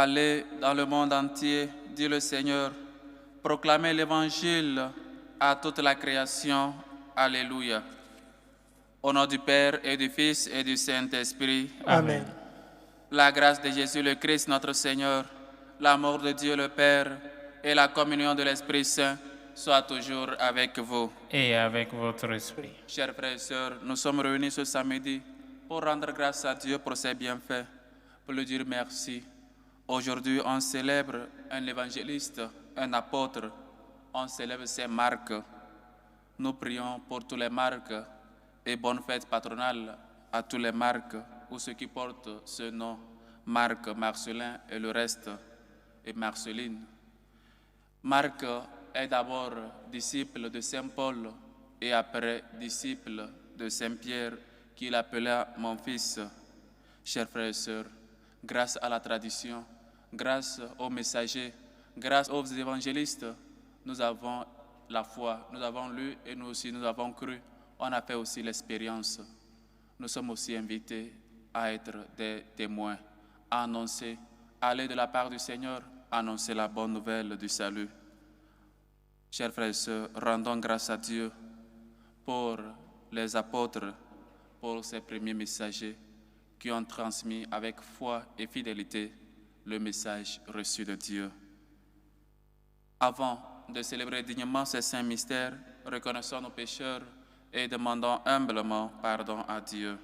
Allez dans le monde entier, dit le Seigneur, proclamez l'Évangile à toute la création. Alléluia. Au nom du Père et du Fils et du Saint-Esprit. Amen. La grâce de Jésus le Christ, notre Seigneur, l'amour de Dieu le Père et la communion de l'Esprit Saint soient toujours avec vous. Et avec votre esprit. Chers frères et sœurs, nous sommes réunis ce samedi pour rendre grâce à Dieu pour ses bienfaits, pour lui dire merci. Aujourd'hui, on célèbre un évangéliste, un apôtre. On célèbre ses marques. Nous prions pour tous les marques et bonne fête patronale à tous les marques ou ceux qui portent ce nom, Marc, Marcelin et le reste, et Marceline. Marc est d'abord disciple de Saint Paul et après disciple de Saint Pierre, qu'il appela mon fils. Chers frères et sœurs, grâce à la tradition, grâce aux messagers, grâce aux évangélistes, nous avons la foi, nous avons lu et nous aussi nous avons cru. On a fait aussi l'expérience. Nous sommes aussi invités à être des témoins, à annoncer, à aller de la part du Seigneur, annoncer la bonne nouvelle du salut. Chers frères et sœurs, rendons grâce à Dieu pour les apôtres, pour ces premiers messagers qui ont transmis avec foi et fidélité le message reçu de Dieu. Avant de célébrer dignement ces saints mystères, reconnaissons nos pécheurs et demandons humblement pardon à Dieu.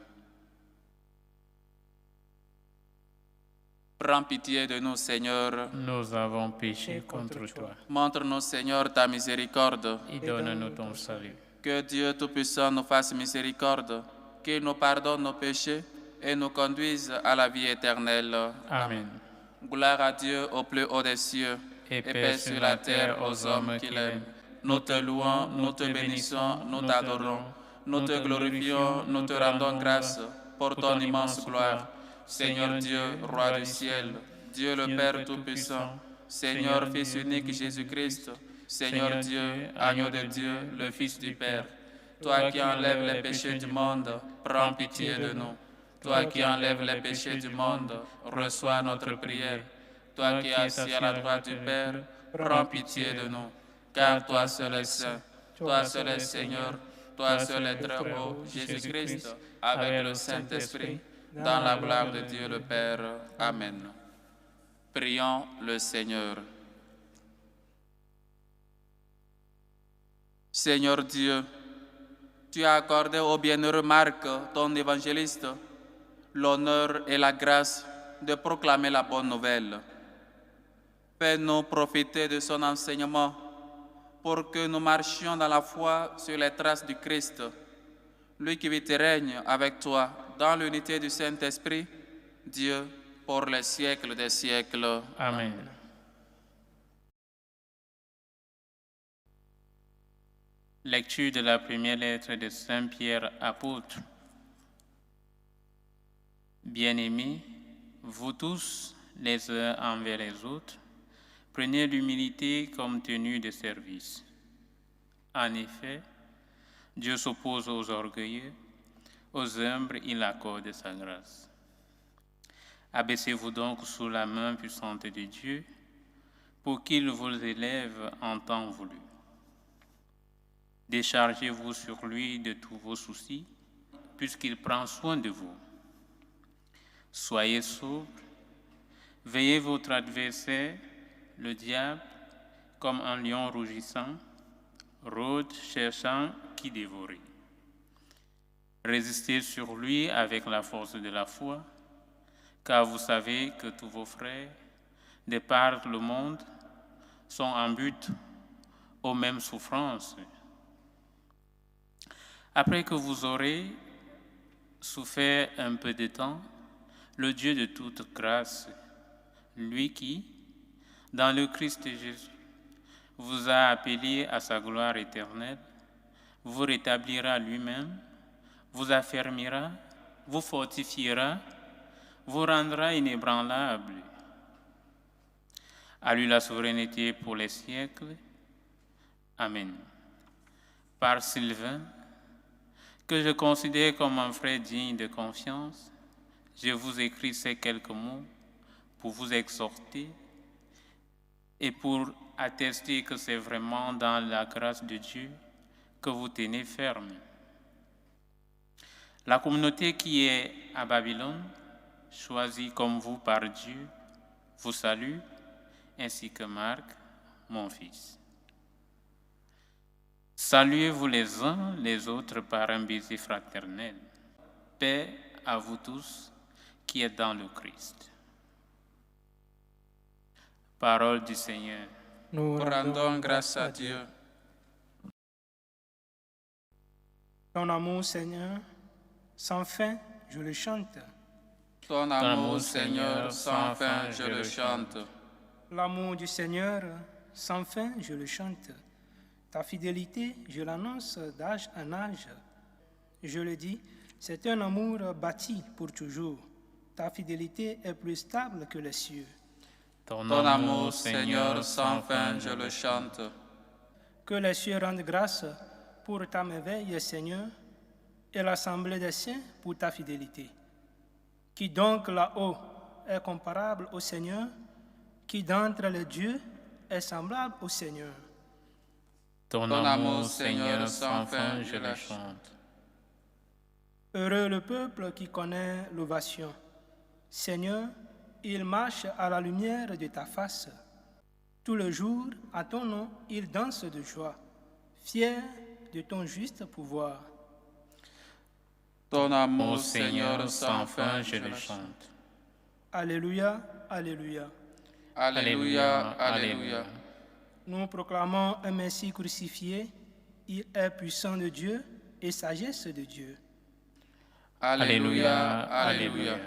Prends pitié de nous, Seigneur. Nous avons péché contre toi. Montre-nous, Seigneur, ta miséricorde. Et donne-nous ton salut. Que Dieu Tout-Puissant nous fasse miséricorde, qu'il nous pardonne nos péchés et nous conduise à la vie éternelle. Amen. Gloire à Dieu au plus haut des cieux Et paix sur la terre aux hommes qu'il aime. Nous te louons, nous te bénissons, nous t'adorons, nous te glorifions, nous te rendons grâce pour ton immense gloire. Seigneur Dieu, Roi du ciel, Dieu le Père Tout-Puissant, Seigneur Fils unique Jésus-Christ, Seigneur Dieu, Agneau de Dieu, le Fils du Père. Toi qui enlèves les péchés du monde, prends pitié de nous. Toi qui enlèves les péchés du monde, reçois notre prière. Toi qui es assis à la droite du Père, prends pitié de nous. Car toi seul es saint, toi seul es Seigneur, toi seul es très haut, Jésus-Christ, avec le Saint-Esprit, dans la gloire de Dieu le Père. Amen. Prions le Seigneur. Seigneur Dieu, tu as accordé au bienheureux Marc, ton évangéliste, l'honneur et la grâce de proclamer la bonne nouvelle. Fais-nous profiter de son enseignement pour que nous marchions dans la foi sur les traces du Christ, lui qui vit et règne avec toi dans l'unité du Saint-Esprit, Dieu, pour les siècles des siècles. Amen. Lecture de la première lettre de Saint Pierre apôtre. Bien-aimés, vous tous, les uns envers les autres, prenez l'humilité comme tenue de service. En effet, Dieu s'oppose aux orgueilleux, aux humbles il accorde sa grâce. Abaissez-vous donc sous la main puissante de Dieu, pour qu'il vous élève en temps voulu. Déchargez-vous sur lui de tous vos soucis, puisqu'il prend soin de vous. Soyez sobres, veillez votre adversaire, le diable, comme un lion rougissant, rôde cherchant qui dévorer. Résistez sur lui avec la force de la foi, car vous savez que tous vos frères, de par le monde, sont en but aux mêmes souffrances. Après que vous aurez souffert un peu de temps, le Dieu de toute grâce, lui qui, dans le Christ Jésus, vous a appelé à sa gloire éternelle, vous rétablira lui-même, vous affermira, vous fortifiera, vous rendra inébranlable. À lui la souveraineté pour les siècles. Amen. Par Sylvain, que je considère comme un frère digne de confiance, je vous écris ces quelques mots pour vous exhorter et pour attester que c'est vraiment dans la grâce de Dieu que vous tenez ferme. La communauté qui est à Babylone, choisie comme vous par Dieu, vous salue, ainsi que Marc, mon fils. Saluez-vous les uns les autres par un baiser fraternel. Paix à vous tous qui êtes dans le Christ. Parole du Seigneur. Nous Rendons grâce à Dieu. Ton amour, Seigneur, sans fin, je le chante. Ton amour, Seigneur, sans fin, je le chante. L'amour du Seigneur, sans fin, je le chante. Ta fidélité, je l'annonce d'âge en âge. Je le dis, c'est un amour bâti pour toujours. Ta fidélité est plus stable que les cieux. Ton amour, Seigneur, sans fin, je le chante. Que les cieux rendent grâce pour ta merveille, Seigneur, et l'assemblée des saints pour ta fidélité. Qui donc là-haut est comparable au Seigneur? Qui d'entre les dieux est semblable au Seigneur? Ton amour, Seigneur, sans fin, je le chante. Heureux le peuple qui connaît l'ovation. Seigneur, il marche à la lumière de ta face. Tout le jour, à ton nom, il danse de joie, fier de ton juste pouvoir. Ton amour, Ô Seigneur, sans fin, je le chante. Alléluia, Alléluia. Alléluia, Alléluia. Nous proclamons un Messie crucifié. Il est puissant de Dieu et sagesse de Dieu. Alléluia, Alléluia.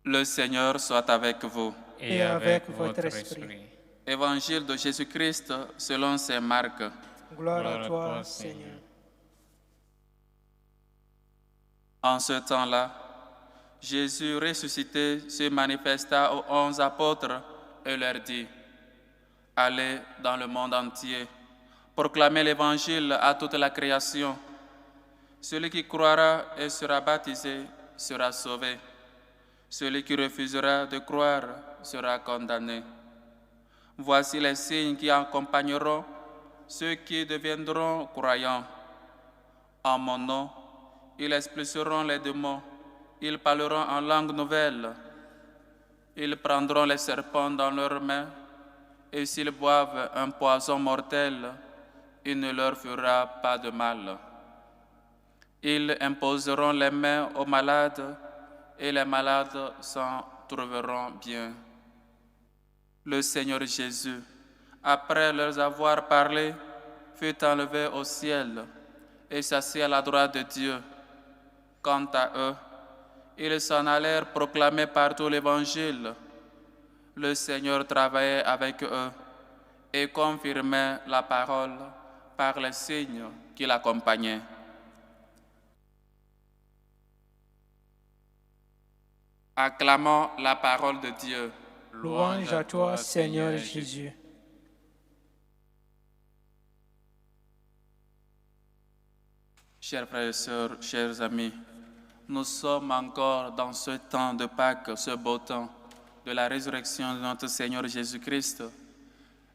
Le Seigneur soit avec vous. Et avec votre esprit. Évangile de Jésus-Christ selon saint Marc. Gloire à toi, Seigneur. En ce temps-là, Jésus ressuscité se manifesta aux 11 apôtres et leur dit: Allez dans le monde entier, proclamez l'évangile à toute la création. Celui qui croira et sera baptisé sera sauvé. Celui qui refusera de croire sera condamné. Voici les signes qui accompagneront ceux qui deviendront croyants. En mon nom, ils expulseront les démons, ils parleront en langue nouvelle, ils prendront les serpents dans leurs mains, et s'ils boivent un poison mortel, il ne leur fera pas de mal. Ils imposeront les mains aux malades, et les malades s'en trouveront bien. Le Seigneur Jésus, après leur avoir parlé, fut enlevé au ciel et s'assit à la droite de Dieu. Quant à eux, ils s'en allèrent proclamer partout l'Évangile. Le Seigneur travaillait avec eux et confirmait la parole par les signes qui l'accompagnaient. Acclamons la parole de Dieu. Louange à toi, Seigneur Jésus. Chers frères et sœurs, chers amis, nous sommes encore dans ce temps de Pâques, ce beau temps de la résurrection de notre Seigneur Jésus-Christ.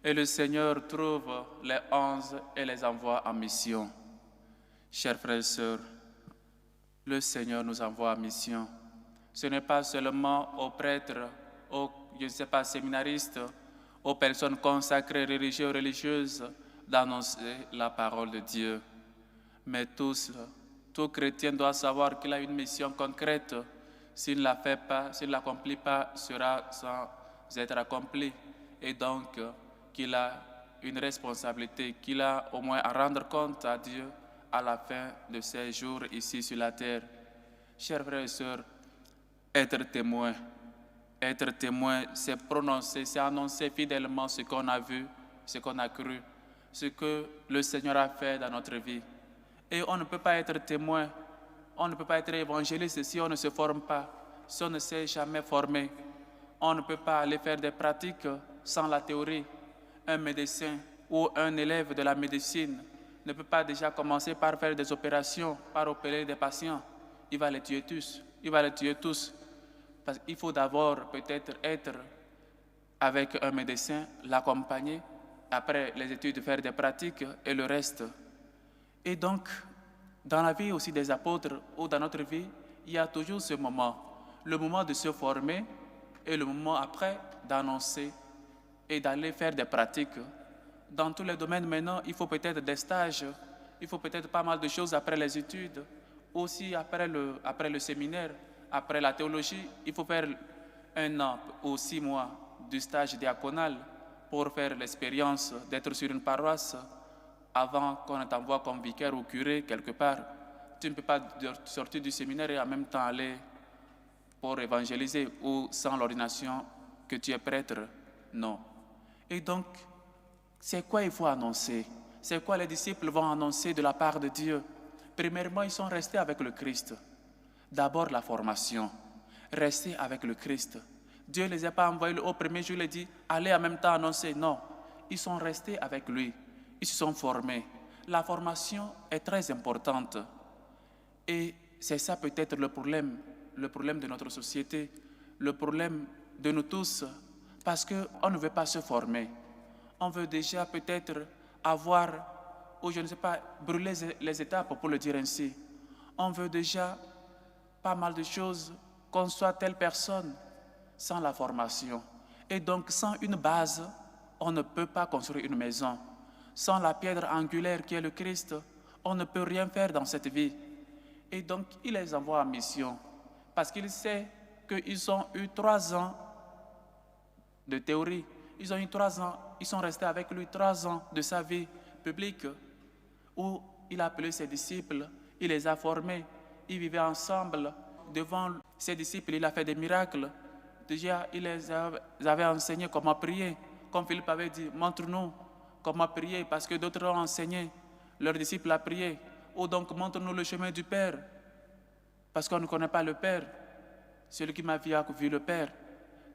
Et le Seigneur trouve les 11 et les envoie en mission. Chers frères et sœurs, le Seigneur nous envoie en mission. Ce n'est pas seulement aux prêtres, aux, séminaristes, aux personnes consacrées, religieux, religieuses, d'annoncer la parole de Dieu. Mais tout chrétien doit savoir qu'il a une mission concrète. S'il ne la fait pas, s'il ne l'accomplit pas, sera sans être accompli. Et donc, qu'il a une responsabilité, qu'il a au moins à rendre compte à Dieu à la fin de ses jours ici sur la terre. Chers frères et sœurs, être témoin, c'est prononcer, c'est annoncer fidèlement ce qu'on a vu, ce qu'on a cru, ce que le Seigneur a fait dans notre vie. Et on ne peut pas être témoin, on ne peut pas être évangéliste si on ne se forme pas, si on ne s'est jamais formé. On ne peut pas aller faire des pratiques sans la théorie. Un médecin ou un élève de la médecine ne peut pas déjà commencer par faire des opérations, par opérer des patients. Il va les tuer tous. il va les tuer tous. Parce qu'il faut d'abord peut-être être avec un médecin, l'accompagner, après les études faire des pratiques et le reste. Et donc, dans la vie aussi des apôtres ou dans notre vie, il y a toujours ce moment, le moment de se former et le moment après d'annoncer et d'aller faire des pratiques. Dans tous les domaines maintenant, il faut peut-être des stages, il faut peut-être pas mal de choses après les études, aussi après le séminaire, après la théologie, il faut faire 1 an ou 6 mois du stage diaconal pour faire l'expérience d'être sur une paroisse avant qu'on t'envoie comme vicaire ou curé quelque part. Tu ne peux pas sortir du séminaire et en même temps aller pour évangéliser ou sans l'ordination que tu es prêtre. Non. Et donc, c'est quoi il faut annoncer? C'est quoi les disciples vont annoncer de la part de Dieu? Premièrement, ils sont restés avec le Christ. D'abord, la formation. Rester avec le Christ. Dieu ne les a pas envoyés au premier jour, il a dit, allez en même temps annoncer. Non, ils sont restés avec lui. Ils se sont formés. La formation est très importante. Et c'est ça peut-être le problème de notre société, le problème de nous tous, parce qu'on ne veut pas se former. On veut déjà peut-être avoir, ou je ne sais pas, brûler les étapes pour le dire ainsi. On veut déjà pas mal de choses, qu'on soit telle personne, sans la formation. Et donc, sans une base, on ne peut pas construire une maison. Sans la pierre angulaire qui est le Christ, on ne peut rien faire dans cette vie. Et donc, il les envoie en mission, parce qu'il sait qu'ils ont eu 3 ans de théorie. Ils ont eu 3 ans, ils sont restés avec lui 3 ans de sa vie publique, où il a appelé ses disciples, il les a formés, ils vivaient ensemble. Devant ses disciples, il a fait des miracles. Déjà, il les avait enseigné comment prier. Comme Philippe avait dit, montre-nous comment prier, parce que d'autres ont enseigné leurs disciples à prier. Ou donc, montre-nous le chemin du Père, parce qu'on ne connaît pas le Père. Celui qui m'a vu a vu le Père.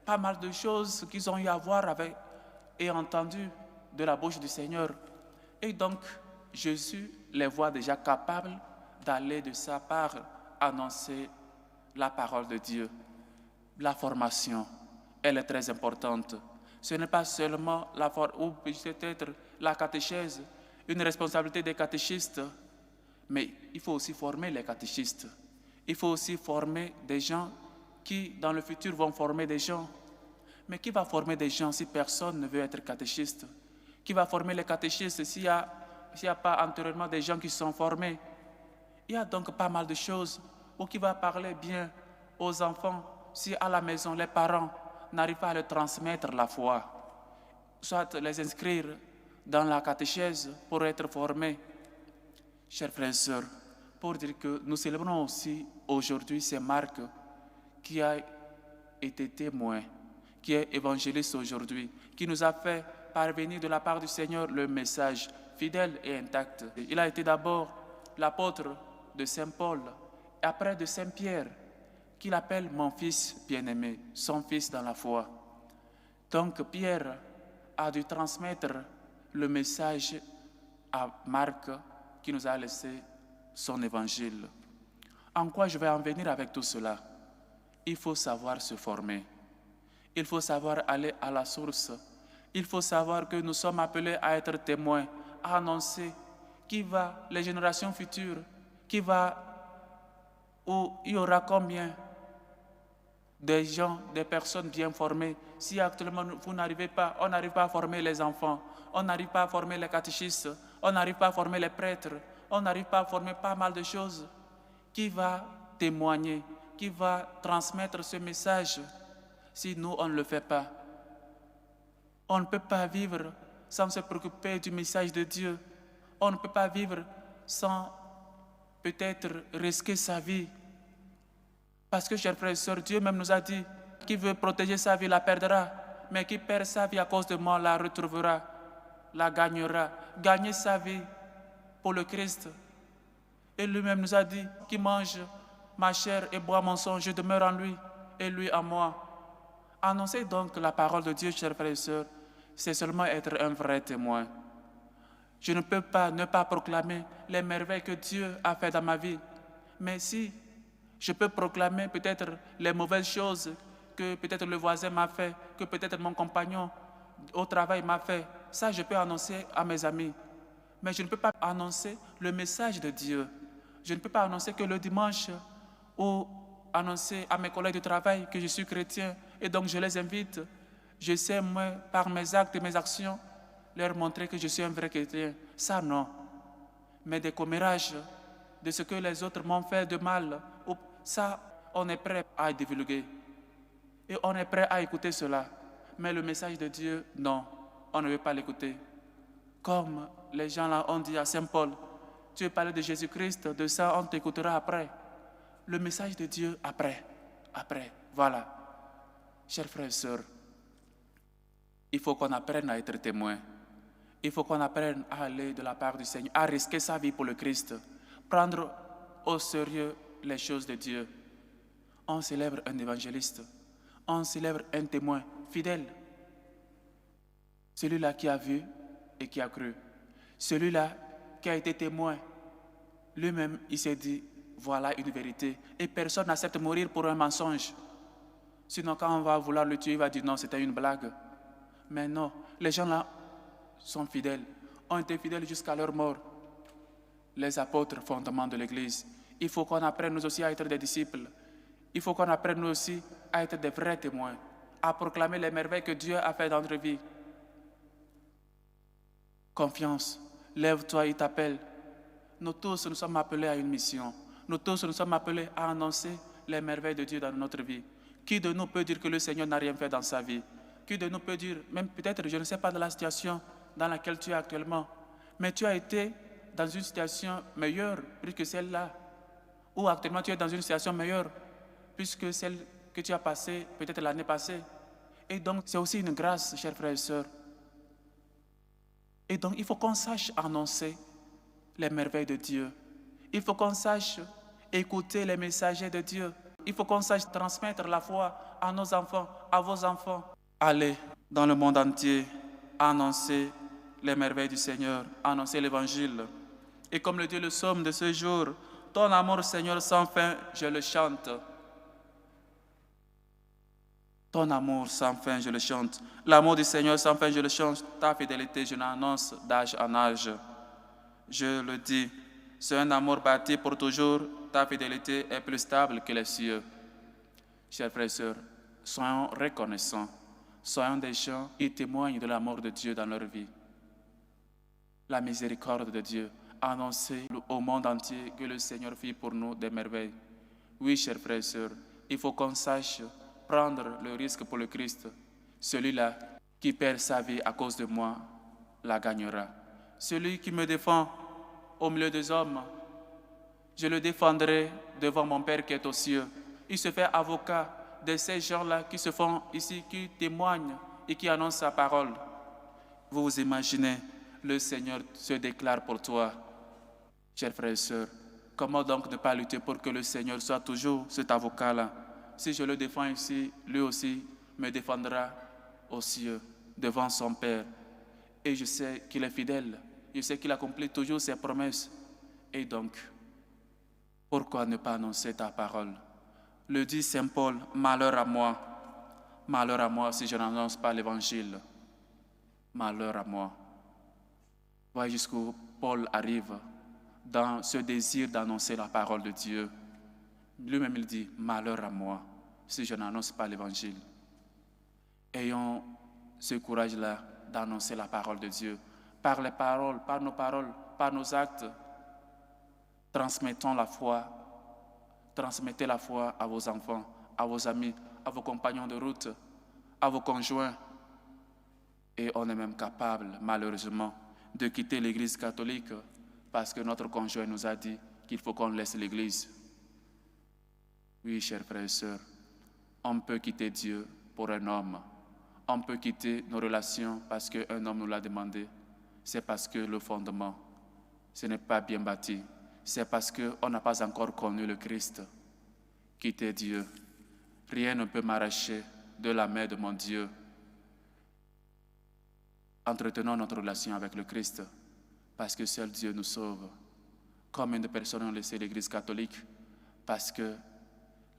Pas mal de choses qu'ils ont eu à voir avec et entendu de la bouche du Seigneur. Et donc, Jésus les voit déjà capables d'aller de sa part annoncer la parole de Dieu. La formation, elle est très importante. Ce n'est pas seulement ou peut-être la catéchèse, une responsabilité des catéchistes, mais il faut aussi former les catéchistes. Il faut aussi former des gens qui, dans le futur, vont former des gens. Mais qui va former des gens si personne ne veut être catéchiste? Qui va former les catéchistes s'il n'y a pas antérieurement des gens qui sont formés? Il y a donc pas mal de choses. Ou qui va parler bien aux enfants si à la maison les parents n'arrivent pas à leur transmettre la foi, soit les inscrire dans la catéchèse pour être formés. Chers frères et sœurs, pour dire que nous célébrons aussi aujourd'hui ces Marc qui a été témoin, qui est évangéliste aujourd'hui, qui nous a fait parvenir de la part du Seigneur le message fidèle et intact. Il a été d'abord l'apôtre de Saint Paul, et après de Saint Pierre, qu'il appelle mon fils bien-aimé, son fils dans la foi. Donc Pierre a dû transmettre le message à Marc qui nous a laissé son évangile. En quoi je vais en venir avec tout cela? Il faut savoir se former. Il faut savoir aller à la source. Il faut savoir que nous sommes appelés à être témoins, à annoncer les générations futures, où il y aura combien des gens, des personnes bien formées. Si actuellement on n'arrive pas à former les enfants, on n'arrive pas à former les catéchistes, on n'arrive pas à former les prêtres, on n'arrive pas à former pas mal de choses, qui va témoigner, qui va transmettre ce message si nous on ne le fait pas? On ne peut pas vivre sans se préoccuper du message de Dieu. On ne peut pas vivre sans peut-être risquer sa vie. Parce que, chers frères et sœurs, Dieu même nous a dit, qui veut protéger sa vie la perdra, mais qui perd sa vie à cause de moi la retrouvera, la gagnera. Gagner sa vie pour le Christ. Et lui-même nous a dit, qui mange ma chair et boit mon sang, je demeure en lui et lui en moi. Annoncer donc la parole de Dieu, chers frères et sœurs, c'est seulement être un vrai témoin. Je ne peux pas ne pas proclamer les merveilles que Dieu a fait dans ma vie. Mais si Je peux proclamer peut-être les mauvaises choses que peut-être le voisin m'a fait, que peut-être mon compagnon au travail m'a fait. Ça, je peux annoncer à mes amis. Mais je ne peux pas annoncer le message de Dieu. Je ne peux pas annoncer que le dimanche ou annoncer à mes collègues de travail que je suis chrétien et donc je les invite. Je sais, moi, par mes actes et mes actions, leur montrer que je suis un vrai chrétien. Ça, non. Mais des commérages de ce que les autres m'ont fait de mal, ça, on est prêt à divulguer. Et on est prêt à écouter cela. Mais le message de Dieu, non, on ne veut pas l'écouter. Comme les gens là ont dit à Saint Paul, tu veux parler de Jésus-Christ, de ça on t'écoutera après. Le message de Dieu après, voilà. Chers frères et sœurs, il faut qu'on apprenne à être témoin. Il faut qu'on apprenne à aller de la part du Seigneur, à risquer sa vie pour le Christ, prendre au sérieux les choses de Dieu. On célèbre un évangéliste, on célèbre un témoin fidèle. Celui-là qui a vu et qui a cru. Celui-là qui a été témoin. Lui-même, il s'est dit, voilà une vérité. Et personne n'accepte de mourir pour un mensonge. Sinon, quand on va vouloir le tuer, il va dire non, c'était une blague. Mais non, les gens là sont fidèles, ont été fidèles jusqu'à leur mort. Les apôtres, fondements de l'Église. Il faut qu'on apprenne nous aussi à être des disciples. Il faut qu'on apprenne nous aussi à être des vrais témoins, à proclamer les merveilles que Dieu a fait dans notre vie. Confiance, lève-toi, il t'appelle. Nous tous, nous sommes appelés à une mission. Nous tous, nous sommes appelés à annoncer les merveilles de Dieu dans notre vie. Qui de nous peut dire que le Seigneur n'a rien fait dans sa vie? Qui de nous peut dire, même peut-être, je ne sais pas de la situation dans laquelle tu es actuellement, mais tu as été dans une situation meilleure puisque celle-là, ou actuellement tu es dans une situation meilleure puisque celle que tu as passée peut-être l'année passée. Et donc, c'est aussi une grâce, chers frères et sœurs. Et donc, il faut qu'on sache annoncer les merveilles de Dieu. Il faut qu'on sache écouter les messagers de Dieu. Il faut qu'on sache transmettre la foi à nos enfants, à vos enfants. Allez dans le monde entier, annoncer les merveilles du Seigneur, annoncer l'Évangile. Et comme le dit le psaume de ce jour, ton amour, Seigneur, sans fin, je le chante. Ton amour sans fin, je le chante. L'amour du Seigneur sans fin, je le chante. Ta fidélité, je l'annonce d'âge en âge. Je le dis, c'est un amour bâti pour toujours. Ta fidélité est plus stable que les cieux. Chers frères et sœurs, soyons reconnaissants. Soyons des gens qui témoignent de l'amour de Dieu dans leur vie. La miséricorde de Dieu. Annoncer au monde entier que le Seigneur fit pour nous des merveilles. Oui, chers frères et sœurs, il faut qu'on sache prendre le risque pour le Christ. Celui-là qui perd sa vie à cause de moi la gagnera. Celui qui me défend au milieu des hommes, je le défendrai devant mon Père qui est aux cieux. Il se fait avocat de ces gens-là qui se font ici, qui témoignent et qui annoncent sa parole. Vous vous imaginez, le Seigneur se déclare pour toi. Chers frères et sœurs, comment donc ne pas lutter pour que le Seigneur soit toujours cet avocat-là? Si je le défends ici, lui aussi me défendra aux cieux, devant son Père. Et je sais qu'il est fidèle, je sais qu'il accomplit toujours ses promesses. Et donc, pourquoi ne pas annoncer ta parole? Le dit Saint Paul, malheur à moi si je n'annonce pas l'Évangile. Malheur à moi. Voyez jusqu'où Paul arrive dans ce désir d'annoncer la parole de Dieu. Lui-même, il dit, malheur à moi si je n'annonce pas l'Évangile. Ayons ce courage-là d'annoncer la parole de Dieu. Par les paroles, par nos actes, transmettons la foi. Transmettez la foi à vos enfants, à vos amis, à vos compagnons de route, à vos conjoints. Et on est même capable, malheureusement, de quitter l'Église catholique parce que notre conjoint nous a dit qu'il faut qu'on laisse l'Église. Oui, chers frères et sœurs, on peut quitter Dieu pour un homme. On peut quitter nos relations parce qu'un homme nous l'a demandé. C'est parce que le fondement, ce n'est pas bien bâti. C'est parce qu'on n'a pas encore connu le Christ. Quitter Dieu. Rien ne peut m'arracher de la main de mon Dieu. Entretenons notre relation avec le Christ, parce que seul Dieu nous sauve. Combien de personnes ont laissé l'Église catholique parce que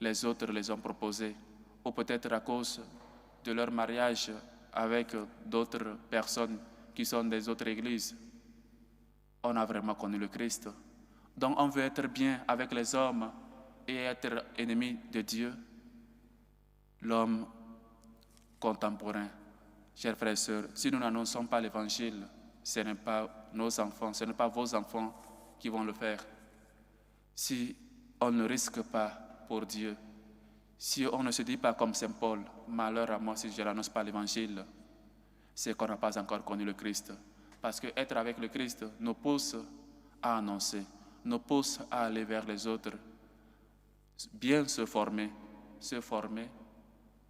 les autres les ont proposés, ou peut-être à cause de leur mariage avec d'autres personnes qui sont des autres églises, on a vraiment connu le Christ. Donc on veut être bien avec les hommes et être ennemi de Dieu. L'homme contemporain, chers frères et sœurs, si nous n'annonçons pas l'évangile, ce n'est pas nos enfants, ce n'est pas vos enfants qui vont le faire. Si on ne risque pas pour Dieu, si on ne se dit pas comme Saint Paul, malheur à moi si je n'annonce pas l'évangile, c'est qu'on n'a pas encore connu le Christ. Parce que être avec le Christ nous pousse à annoncer, nous pousse à aller vers les autres, bien se former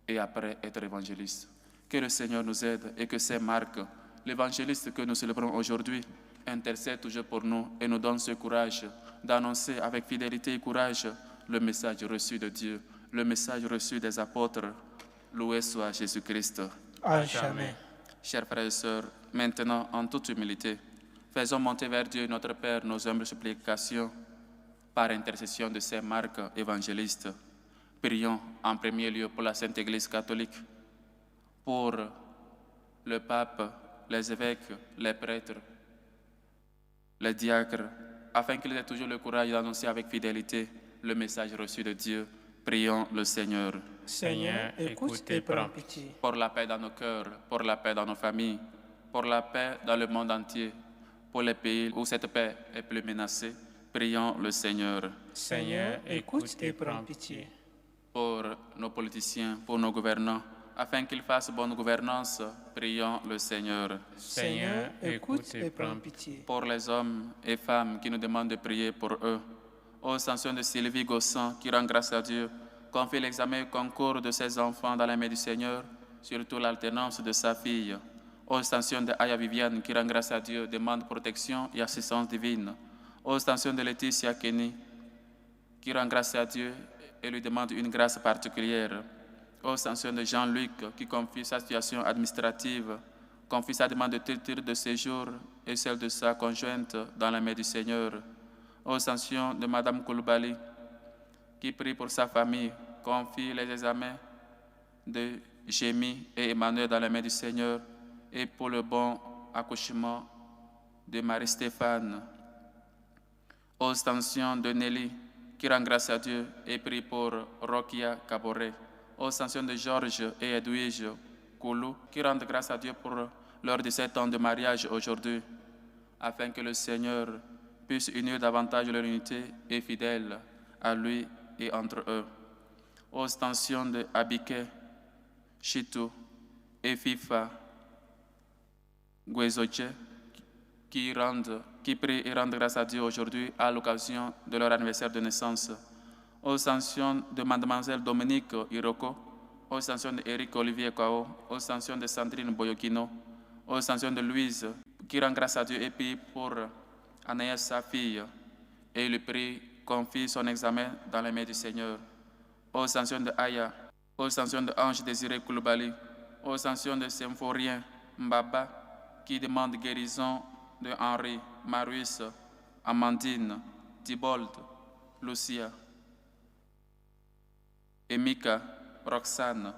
et après être évangéliste. Que le Seigneur nous aide et que Saint Marc, l'évangéliste que nous célébrons aujourd'hui, intercède toujours pour nous et nous donne ce courage d'annoncer avec fidélité et courage le message reçu de Dieu, le message reçu des apôtres. Loué soit Jésus-Christ. À jamais. Chers frères et sœurs, maintenant, en toute humilité, faisons monter vers Dieu notre Père nos humbles supplications par intercession de Saint Marc, évangéliste. Prions en premier lieu pour la Sainte Église catholique, pour le pape, les évêques, les prêtres, les diacres, afin qu'ils aient toujours le courage d'annoncer avec fidélité le message reçu de Dieu. Prions le Seigneur. Seigneur, écoute et prends pitié. Pour la paix dans nos cœurs, pour la paix dans nos familles, pour la paix dans le monde entier, pour les pays où cette paix est plus menacée, prions le Seigneur. Seigneur, écoute et prends pitié. Pour nos politiciens, pour nos gouvernants, afin qu'ils fassent bonne gouvernance, prions le Seigneur. Seigneur, écoute et prends pitié. Pour les hommes et femmes qui nous demandent de prier pour eux, ô Saint de Sylvie Gossan, qui rend grâce à Dieu, confie l'examen et concours de ses enfants dans la main du Seigneur, surtout l'alternance de sa fille. Ô Saint de Aya Viviane, qui rend grâce à Dieu, demande protection et assistance divine. Ô Saint de Laetitia Kenny, qui rend grâce à Dieu et lui demande une grâce particulière. Ô Saint de Jean-Luc, qui confie sa situation administrative, confie sa demande de titre de séjour et celle de sa conjointe dans la main du Seigneur. Ô Saint de Madame Koulibaly, qui prie pour sa famille, confie les examens de Jémy et Emmanuel dans la main du Seigneur et pour le bon accouchement de Marie-Stéphane. Ô Ascension de Nelly, qui rend grâce à Dieu et prie pour Rokia Caboret. Ô Ascension de Georges et Edwige Koulou, qui rendent grâce à Dieu pour leur 17 ans de mariage aujourd'hui, afin que le Seigneur puisse unir davantage leur unité et fidèle à lui et entre eux. Ô Ascension de Abike, Chitou et Fifa Gwezoche, qui prient et rendent grâce à Dieu aujourd'hui à l'occasion de leur anniversaire de naissance. Aux sanctions de Mademoiselle Dominique Iroko, aux sanctions d'Éric Olivier Kao, aux sanctions de Sandrine Boyokino, aux sanctions de Louise, qui rend grâce à Dieu et prie pour Anaïs, sa fille, et le prie confie son examen dans les mains du Seigneur. Aux sanctions de Aya, aux sanctions de Ange Désiré Koulibaly, aux sanctions de Symphorien Mbaba, qui demande guérison de Henri, Marius, Amandine, Thibault, Lucia, et Mika, Roxane,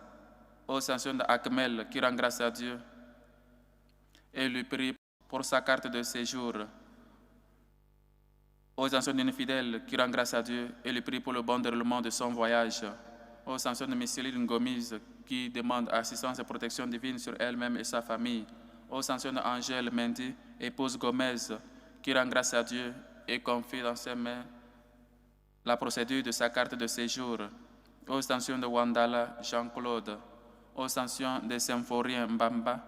aux sanctions de Akmel, qui rend grâce à Dieu et lui prie pour sa carte de séjour. Aux sanctions d'une fidèle qui rend grâce à Dieu et lui prie pour le bon déroulement de son voyage. Aux sanctions de Micheline Gomise, qui demande assistance et protection divine sur elle-même et sa famille. Aux sanctions d'Angèle Mendy, épouse Gomez, qui rend grâce à Dieu et confie dans ses mains la procédure de sa carte de séjour. Aux sanctions de Wandala Jean-Claude, aux sanctions de Symphorien Mbamba,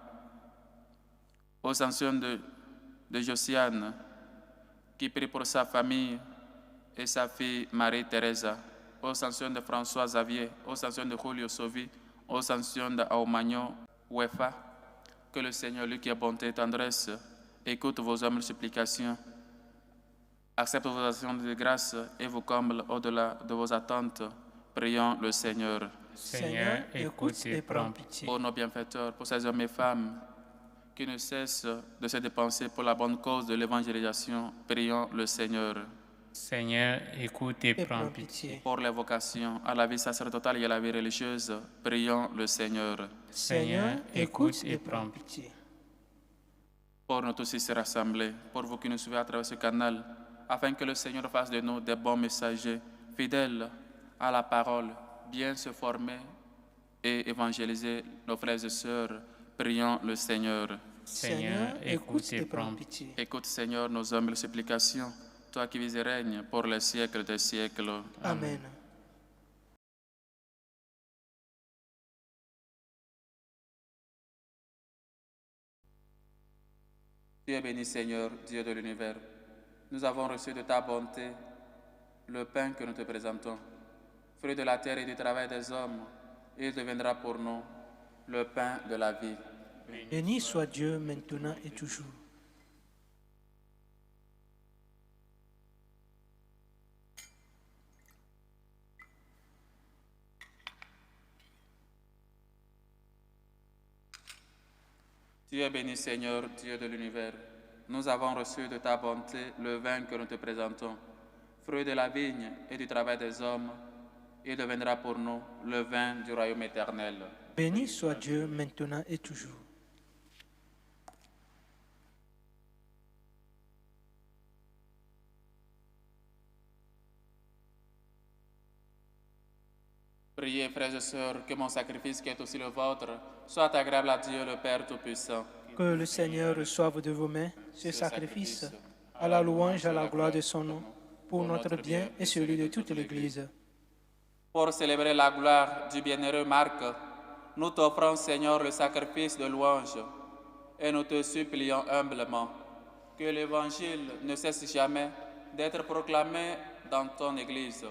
aux sanctions de Josiane, qui prie pour sa famille et sa fille Marie-Thérèse, aux sanctions de François Xavier, aux sanctions de Julio Sovi, aux sanctions de Aumagnon Wefa. Que le Seigneur, lui qui a bonté et tendresse, écoute vos humbles supplications, accepte vos actions de grâce et vous comble au-delà de vos attentes. Prions le Seigneur. Seigneur, écoute et prends pitié. Pour nos bienfaiteurs, pour ces hommes et femmes qui ne cessent de se dépenser pour la bonne cause de l'évangélisation, prions le Seigneur. Seigneur, écoute et et prends prends pitié. pitié. Pour les vocations à la vie sacerdotale et à la vie religieuse, prions le Seigneur. Seigneur, écoute et prends pitié. Pour nous tous ici rassemblés, pour vous qui nous suivez à travers ce canal, afin que le Seigneur fasse de nous des bons messagers, fidèles à la parole, bien se former et évangéliser nos frères et sœurs, prions le Seigneur. Seigneur, écoute et prends pitié. Écoute, Seigneur, nos humbles supplications, toi qui vis et règnes pour les siècles des siècles. Amen. Tu es béni, Seigneur, Dieu de l'univers. Nous avons reçu de ta bonté le pain que nous te présentons, fruit de la terre et du travail des hommes. Il deviendra pour nous le pain de la vie. Béni soit Dieu maintenant et toujours. Tu es béni, Seigneur, Dieu de l'univers. Nous avons reçu de ta bonté le vin que nous te présentons, fruit de la vigne et du travail des hommes. Il deviendra pour nous le vin du royaume éternel. Béni soit Dieu maintenant et toujours. Priez, frères et sœurs, que mon sacrifice qui est aussi le vôtre soit agréable à Dieu le Père Tout-Puissant. Que le Seigneur reçoive de vos mains ce sacrifice à la louange et à la gloire de son nom, pour notre bien et celui de toute l'Église. Pour célébrer la gloire du bienheureux Marc, nous t'offrons, Seigneur, le sacrifice de louange et nous te supplions humblement que l'Évangile ne cesse jamais d'être proclamé dans ton Église.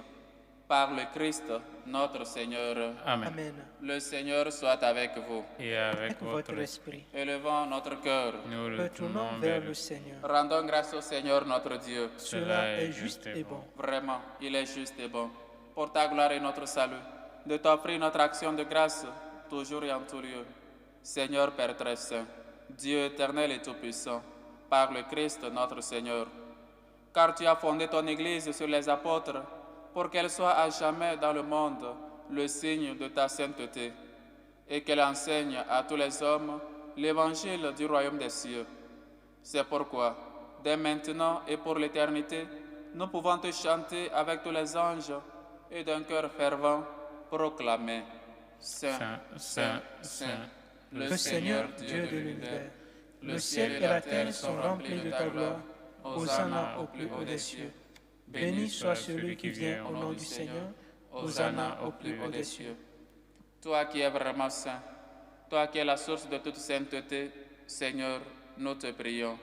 Par le Christ, notre Seigneur. Amen. Amen. Le Seigneur soit avec vous. Et avec Avec votre votre esprit, esprit, Élevons notre cœur. nous retournons vers le Seigneur. Rendons grâce au Seigneur notre Dieu. Cela est juste et bon. Vraiment, il est juste et bon, pour ta gloire et notre salut, de t'offrir notre action de grâce, toujours et en tout lieu. Seigneur Père très saint, Dieu éternel et tout-puissant, par le Christ notre Seigneur. Car tu as fondé ton Église sur les apôtres, pour qu'elle soit à jamais dans le monde le signe de ta sainteté, et qu'elle enseigne à tous les hommes l'évangile du royaume des cieux. C'est pourquoi, dès maintenant et pour l'éternité, nous pouvons te chanter avec tous les anges et d'un cœur fervent proclamer Saint, Saint, Saint, Le Seigneur, Dieu de l'univers, le ciel et la terre sont remplis de ta gloire. Hosanna au plus haut des cieux. Béni soit celui qui vient au nom du Seigneur. Hosanna au plus haut des cieux. Toi qui es vraiment saint, toi qui es la source de toute sainteté, Seigneur, nous te prions.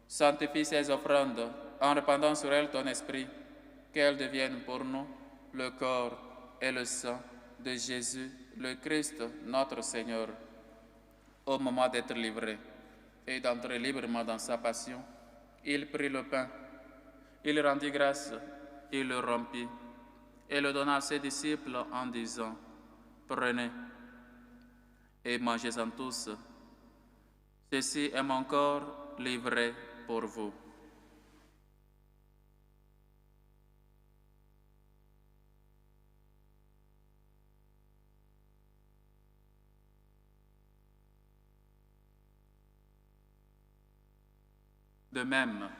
Sanctifie ces offrandes en répandant sur elles ton esprit, qu'elles deviennent pour nous le corps et le sang de Jésus, le Christ, notre Seigneur. Au moment d'être livré et d'entrer librement dans sa passion, il prit le pain, il rendit grâce, il le rompit et le donna à ses disciples en disant, « Prenez et mangez-en tous. Ceci est mon corps livré pour vous. » De même,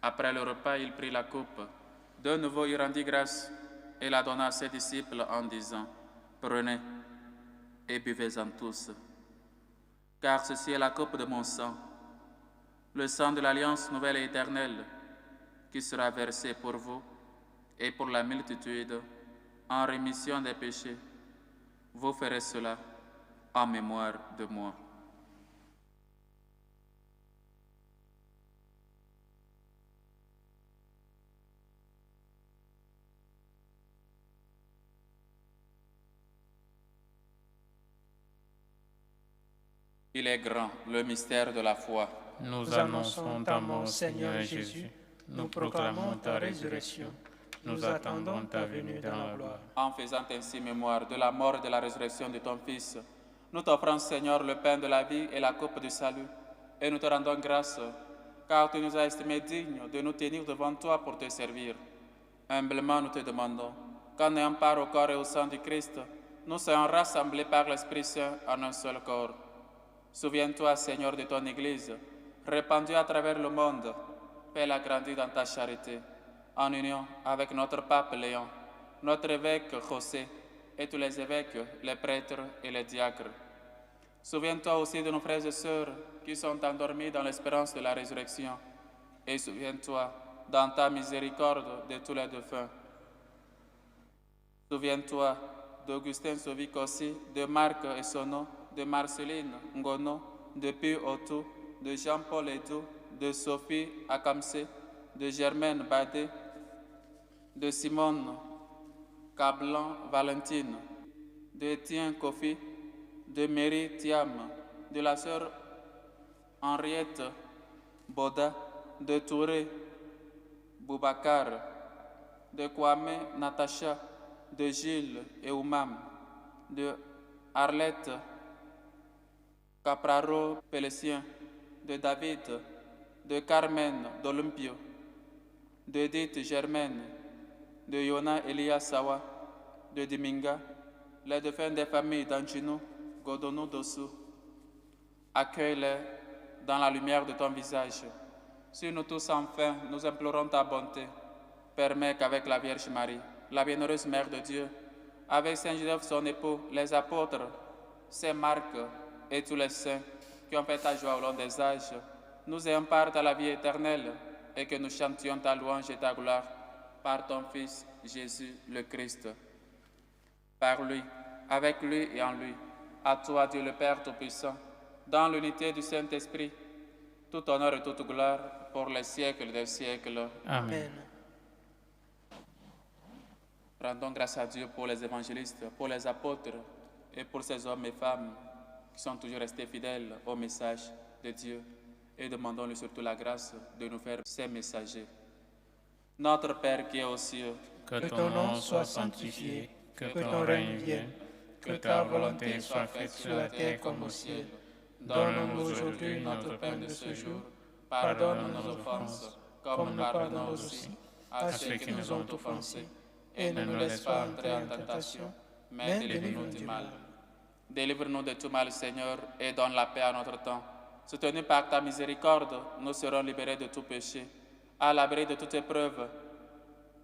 après le repas, il prit la coupe. De nouveau, il rendit grâce et la donna à ses disciples en disant, « Prenez et buvez-en tous, car ceci est la coupe de mon sang, le sang de l'alliance nouvelle et éternelle, qui sera versé pour vous et pour la multitude en rémission des péchés. Vous ferez cela en mémoire de moi. » Il est grand, le mystère de la foi. Nous annonçons ta mort, Seigneur Jésus. Nous proclamons ta résurrection. Nous attendons ta venue dans la gloire. En faisant ainsi mémoire de la mort et de la résurrection de ton Fils, nous t'offrons, Seigneur, le pain de la vie et la coupe du salut, et nous te rendons grâce, car tu nous as estimés dignes de nous tenir devant toi pour te servir. Humblement, nous te demandons qu'en ayant part au corps et au sang du Christ, nous soyons rassemblés par l'Esprit Saint en un seul corps. Souviens-toi, Seigneur, de ton Église, répandue à travers le monde. Fais-la grandir dans ta charité, en union avec notre pape Léon, notre évêque José et tous les évêques, les prêtres et les diacres. Souviens-toi aussi de nos frères et sœurs qui sont endormis dans l'espérance de la résurrection. Et souviens-toi, dans ta miséricorde, de tous les défunts. Souviens-toi d'Augustin Sovikossi, de Marc Essonneau, de Marceline Ngono, de Pu Otu, de Jean-Paul Edou, de Sophie Akamse, de Germaine Badé, de Simone Cablan Valentine, de Étienne Kofi, de Mary Thiam, de la sœur Henriette Boda, de Touré Boubacar, de Kwame Natacha, de Gilles et Oumam, de Arlette Capraro Pelessien, de David, de Carmen d'Olympio, de Edith Germaine, de Yona Elias Sawa, de Diminga, les défunts des familles d'Anjino, Godonou Dossou. Accueille-les dans la lumière de ton visage. Sur nous tous enfin, nous implorons ta bonté. Permets qu'avec la Vierge Marie, la bienheureuse Mère de Dieu, avec Saint Joseph son époux, les apôtres, Saint Marc et tous les saints qui ont fait ta joie au long des âges, nous ayons part à la vie éternelle et que nous chantions ta louange et ta gloire par ton Fils Jésus le Christ. Par lui, avec lui et en lui, à toi Dieu le Père Tout-Puissant, dans l'unité du Saint-Esprit, tout honneur et toute gloire pour les siècles des siècles. Amen. Rendons grâce à Dieu pour les évangélistes, pour les apôtres et pour ces hommes et femmes qui sont toujours restés fidèles au message de Dieu, et demandons-lui surtout la grâce de nous faire ses messagers. Notre Père qui est aux cieux, Que ton nom soit sanctifié, que ton règne vienne, que ta volonté soit faite sur la terre comme au ciel. Donne-nous aujourd'hui notre pain de ce jour. Pardonne nos offenses, comme nous pardonnons aussi à ceux qui nous ont offensés. Et ne nous laisse pas entrer en tentation, mais délivre-nous du mal. Délivre-nous de tout mal, Seigneur, et donne la paix à notre temps. Soutenus par ta miséricorde, nous serons libérés de tout péché, à l'abri de toute épreuve.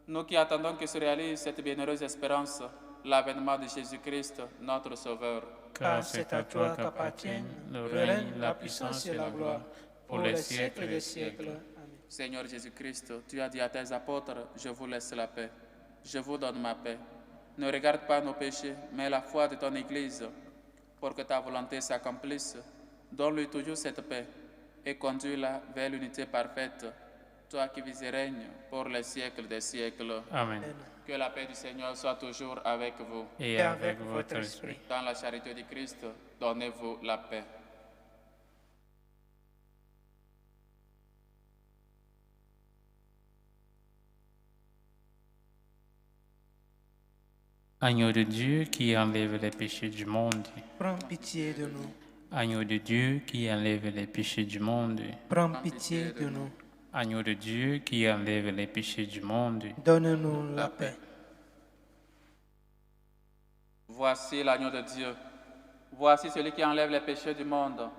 Nous qui attendons que se réalise cette bienheureuse espérance, l'avènement de Jésus-Christ, notre Sauveur. Car c'est à toi qu'appartiennent le règne, la puissance et la gloire, pour les siècles des siècles. Amen. Seigneur Jésus-Christ, tu as dit à tes apôtres, je vous laisse la paix, je vous donne ma paix. Ne regarde pas nos péchés, mais la foi de ton Église, pour que ta volonté s'accomplisse. Donne-lui toujours cette paix et conduis-la vers l'unité parfaite, toi qui vis et règnes pour les siècles des siècles. Amen. Que la paix du Seigneur soit toujours avec vous. Et avec votre esprit. Dans la charité du Christ, donnez-vous la paix. Agneau de Dieu qui enlève les péchés du monde. Prends pitié de nous. Agneau de Dieu qui enlève les péchés du monde. Prends pitié de nous. Agneau de Dieu qui enlève les péchés du monde. Donne-nous la paix. Voici l'agneau de Dieu. Voici celui qui enlève les péchés du monde.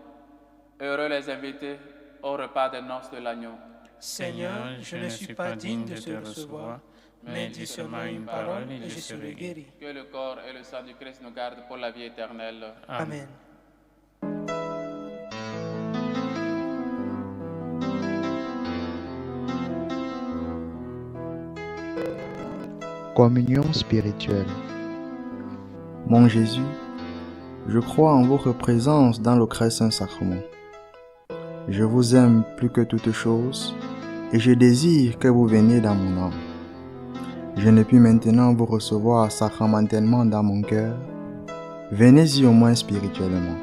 Heureux les invités au repas des noces de l'agneau. Seigneur, je ne suis pas digne de te recevoir, mais dis seulement une parole et je serai guéri. Que le corps et le sang du Christ nous gardent pour la vie éternelle. Amen. Communion spirituelle. Mon Jésus, je crois en votre présence dans le très saint sacrement. Je vous aime plus que toute chose et je désire que vous veniez dans mon âme. Je ne puis maintenant vous recevoir sacramentellement dans mon cœur. Venez-y au moins spirituellement.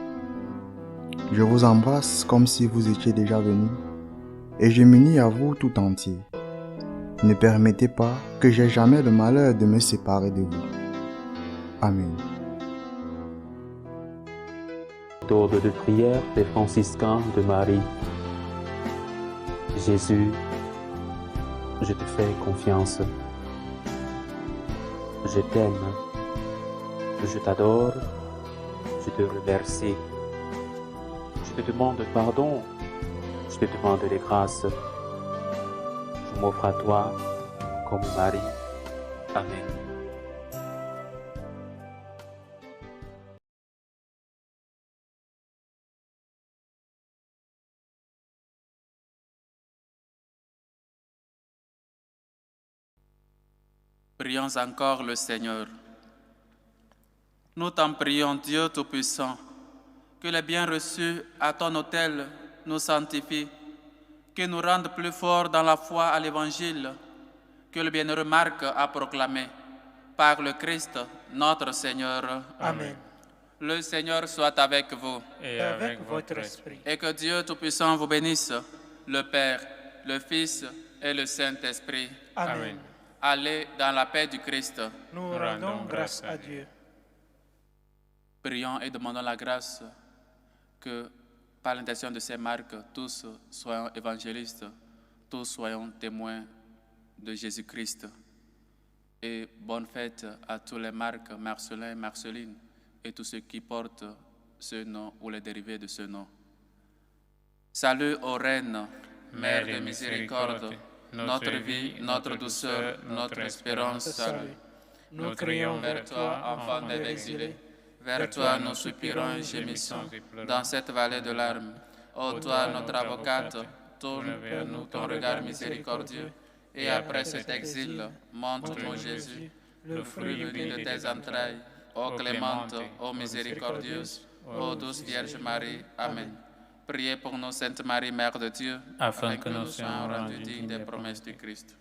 Je vous embrasse comme si vous étiez déjà venu et je m'unis à vous tout entier. Ne permettez pas que j'aie jamais le malheur de me séparer de vous. Amen. Méthode de prière des franciscains de Marie. Jésus, je te fais confiance. Je t'aime. Je t'adore. Je te remercie. Je te demande pardon. Je te demande des grâces. Je m'offre à toi comme mari. Amen. Prions encore le Seigneur. Nous t'en prions, Dieu Tout-Puissant, que les biens reçus à ton autel nous sanctifient, que nous rendent plus forts dans la foi à l'Évangile, que le bienheureux Marc a proclamé, par le Christ, notre Seigneur. Amen. Le Seigneur soit avec vous, Et Avec votre esprit. et que Dieu Tout-Puissant vous bénisse, le Père, le Fils et le Saint-Esprit. Amen. Allez dans la paix du Christ. Nous rendons grâce à Dieu. Prions et demandons la grâce que, par l'intention de ces marques, tous soyons évangélistes, tous soyons témoins de Jésus-Christ. Et bonne fête à tous les Marc, Marcelin et Marceline, et tous ceux qui portent ce nom ou les dérivés de ce nom. Salut aux reines, Mère de miséricorde, notre vie, notre douceur, notre espérance, salut. Nous crions Vers toi, enfant des exilés, vers toi nous soupirons et gémissons dans cette vallée de larmes. Ô toi, notre avocate, tourne vers nous ton regard miséricordieux, et après cet exil, montre-nous Jésus, le fruit venu de tes entrailles. Ô clémente, ô miséricordieuse, ô douce Vierge Marie. Amen. Priez pour nous, Sainte Marie, Mère de Dieu, afin que nous nous soyons soyons rendus rendus dignes des promesses du Christ.